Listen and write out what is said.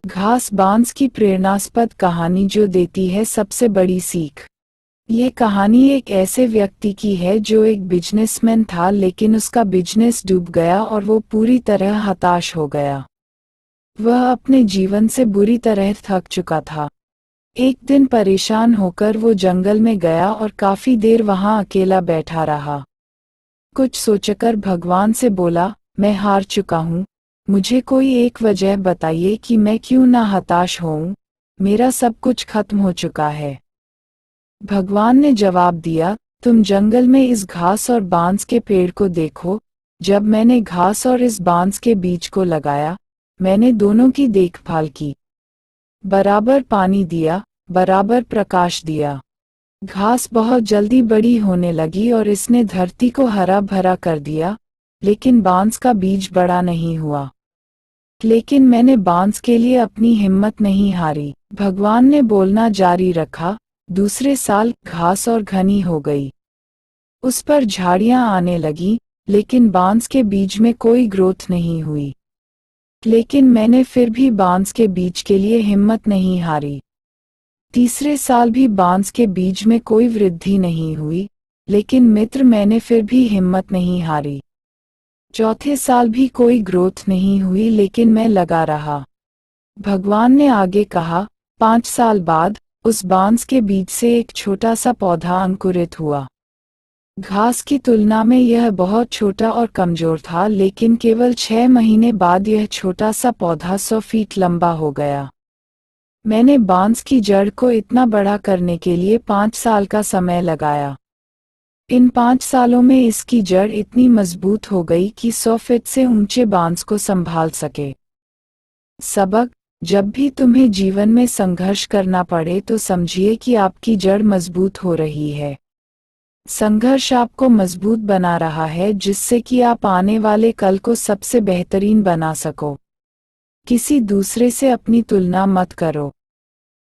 घास बांस की प्रेरणास्पद कहानी जो देती है सबसे बड़ी सीख। यह कहानी एक ऐसे व्यक्ति की है जो एक बिजनेसमैन था, लेकिन उसका बिजनेस डूब गया और वो पूरी तरह हताश हो गया। वह अपने जीवन से बुरी तरह थक चुका था। एक दिन परेशान होकर वो जंगल में गया और काफी देर वहां अकेला बैठा रहा। कुछ सोचकर भगवान से बोला, मैं हार चुका हूँ, मुझे कोई एक वजह बताइए कि मैं क्यों ना हताश होऊं, मेरा सब कुछ खत्म हो चुका है। भगवान ने जवाब दिया, तुम जंगल में इस घास और बांस के पेड़ को देखो। जब मैंने घास और इस बांस के बीज को लगाया, मैंने दोनों की देखभाल की, बराबर पानी दिया, बराबर प्रकाश दिया। घास बहुत जल्दी बड़ी होने लगी और इसने धरती को हरा भरा कर दिया, लेकिन बांस का बीज बड़ा नहीं हुआ। लेकिन मैंने बांस के लिए अपनी हिम्मत नहीं हारी। भगवान ने बोलना जारी रखा, दूसरे साल घास और घनी हो गई। उस पर झाड़ियां आने लगी, लेकिन बांस के बीज में कोई ग्रोथ नहीं हुई। लेकिन मैंने फिर भी बांस के बीज के लिए हिम्मत नहीं हारी। तीसरे साल भी बांस के बीज में कोई वृद्धि नहीं हुई, लेकिन मित्र मैंने फिर भी हिम्मत नहीं हारी। चौथे साल भी कोई ग्रोथ नहीं हुई, लेकिन मैं लगा रहा। भगवान ने आगे कहा, 5 साल बाद उस बांस के बीज से एक छोटा सा पौधा अंकुरित हुआ। घास की तुलना में यह बहुत छोटा और कमजोर था, लेकिन केवल 6 महीने बाद यह छोटा सा पौधा 100 फीट लंबा हो गया। मैंने बांस की जड़ को इतना बड़ा करने के लिए 5 साल का समय लगाया। इन 5 सालों में इसकी जड़ इतनी मजबूत हो गई कि 100 फीट से ऊंचे बांस को संभाल सके। सबक: जब भी तुम्हें जीवन में संघर्ष करना पड़े तो समझिए कि आपकी जड़ मजबूत हो रही है। संघर्ष आपको मजबूत बना रहा है, जिससे कि आप आने वाले कल को सबसे बेहतरीन बना सको। किसी दूसरे से अपनी तुलना मत करो।